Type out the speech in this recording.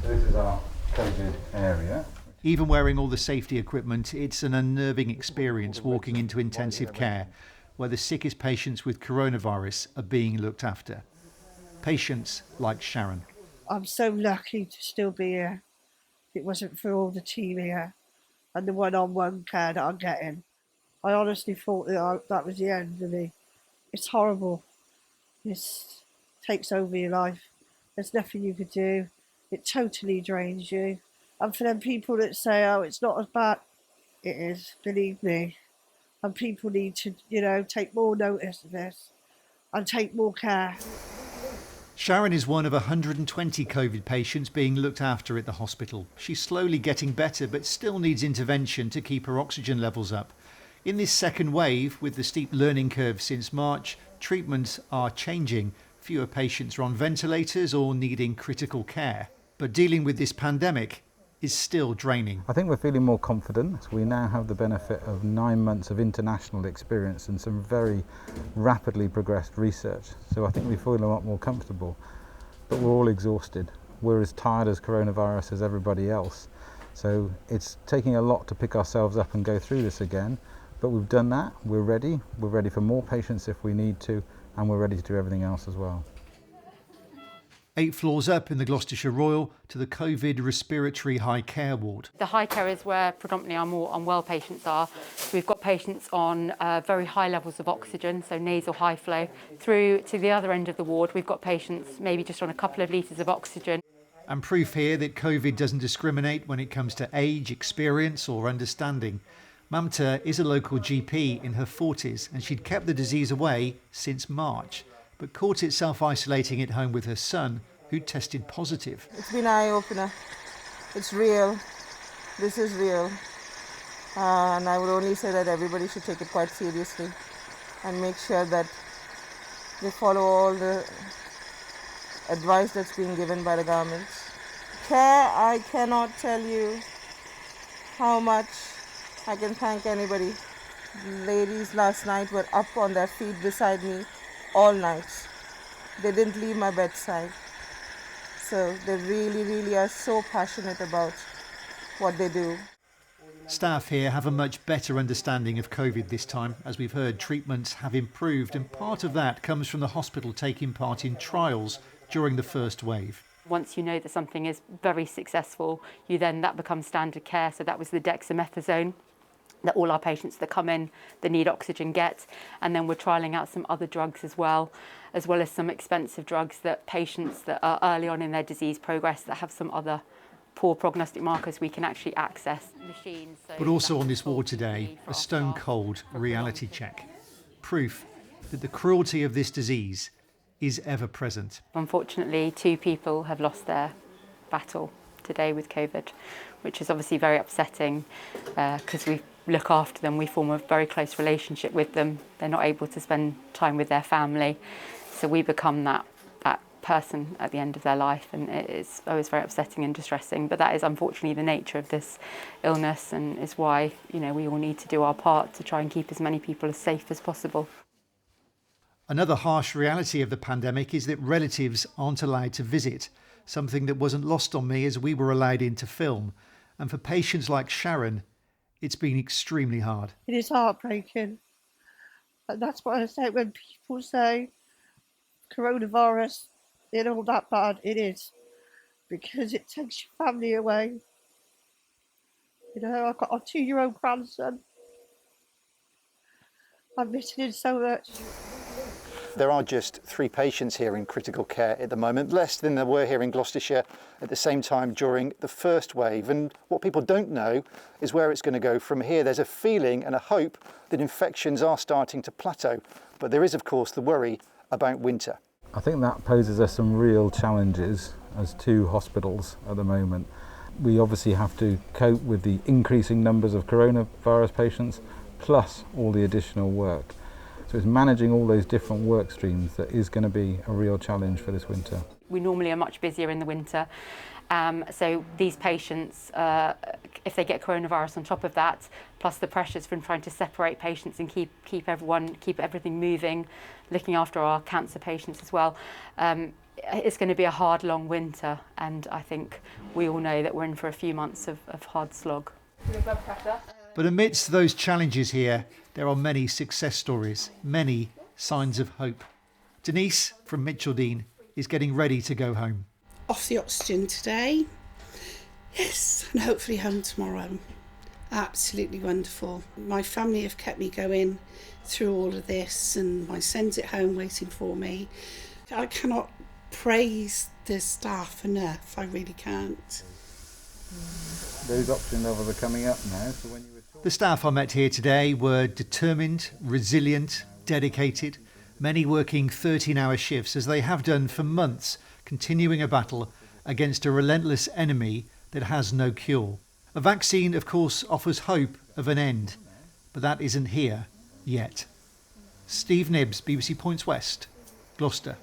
So this is our COVID area. Even wearing all the safety equipment, it's an unnerving experience walking into intensive care, where the sickest patients with coronavirus are being looked after. Patients like Sharon. I'm so lucky to still be here. If it wasn't for all the team here and the one-on-one care that I'm getting, I honestly thought that was the end of me. It's horrible. It takes over your life. There's nothing you could do. It totally drains you. And for them people that say, oh, it's not as bad, it is, believe me. And people need to, take more notice of this and take more care. Sharon is one of 120 COVID patients being looked after at the hospital. She's slowly getting better, but still needs intervention to keep her oxygen levels up. In this second wave, with the steep learning curve since March, treatments are changing. Fewer patients are on ventilators or needing critical care. But dealing with this pandemic is still draining. I think we're feeling more confident. We now have the benefit of 9 months of international experience and some very rapidly progressed research. So I think we feel a lot more comfortable. But we're all exhausted. We're as tired as coronavirus as everybody else. So it's taking a lot to pick ourselves up and go through this again. But we've done that. We're ready. We're ready for more patients if we need to, and we're ready to do everything else as well. 8 floors up in the Gloucestershire Royal to the COVID respiratory high care ward. The high care is where predominantly our more unwell patients are. So we've got patients on very high levels of oxygen, so nasal high flow. Through to the other end of the ward, we've got patients maybe just on a couple of litres of oxygen. And proof here that COVID doesn't discriminate when it comes to age, experience or understanding. Mamta is a local GP in her 40s and she'd kept the disease away since March, but caught itself isolating at home with her son, who tested positive. It's been an eye-opener. It's real. This is real. And I would only say that everybody should take it quite seriously and make sure that they follow all the advice that's being given by the governments. Care, I cannot tell you how much I can thank anybody. Ladies last night were up on their feet beside me all night. They didn't leave my bedside. So they really, really are so passionate about what they do. Staff here have a much better understanding of COVID this time. As we've heard, treatments have improved, and part of that comes from the hospital taking part in trials during the first wave. Once you know that something is very successful, that becomes standard care. So that was the dexamethasone that all our patients that come in that need oxygen get. And then we're trialling out some other drugs as well as some expensive drugs that patients that are early on in their disease progress that have some other poor prognostic markers we can actually access. Machines. But also on this ward today, a stone-cold reality check. Proof that the cruelty of this disease is ever present. Unfortunately, 2 people have lost their battle today with COVID, which is obviously very upsetting because we look after them, we form a very close relationship with them. They're not able to spend time with their family, so we become that person at the end of their life, and it is always very upsetting and distressing. But that is unfortunately the nature of this illness, and is why we all need to do our part to try and keep as many people as safe as possible. Another harsh reality of the pandemic is that relatives aren't allowed to visit, something that wasn't lost on me as we were allowed in to film. And for patients like Sharon, it's been extremely hard. It is heartbreaking. And that's what I say when people say coronavirus, it's all that bad. It is. Because it takes your family away. I've got a 2-year-old grandson. I'm missing him so much. There are just 3 patients here in critical care at the moment, less than there were here in Gloucestershire at the same time during the first wave. And what people don't know is where it's going to go from here. There's a feeling and a hope that infections are starting to plateau. But there is, of course, the worry about winter. I think that poses us some real challenges as 2 hospitals at the moment. We obviously have to cope with the increasing numbers of coronavirus patients, plus all the additional work. So it's managing all those different work streams that is going to be a real challenge for this winter. We normally are much busier in the winter. So these patients, if they get coronavirus on top of that, plus the pressures from trying to separate patients and keep everything moving, looking after our cancer patients as well, it's going to be a hard, long winter, and I think we all know that we're in for a few months of hard slog. Your blood pressure. But amidst those challenges here, there are many success stories, many signs of hope. Denise from Mitcheldean is getting ready to go home. Off the oxygen today. Yes, and hopefully home tomorrow. Absolutely wonderful. My family have kept me going through all of this, and my son's at home waiting for me. I cannot praise the staff enough, I really can't. Those oxygen levels are coming up now, so when you were talking... The staff I met here today were determined, resilient, dedicated, many working 13-hour shifts as they have done for months, continuing a battle against a relentless enemy that has no cure. A vaccine, of course, offers hope of an end, but that isn't here yet. Steve Knibbs, BBC Points West, Gloucester.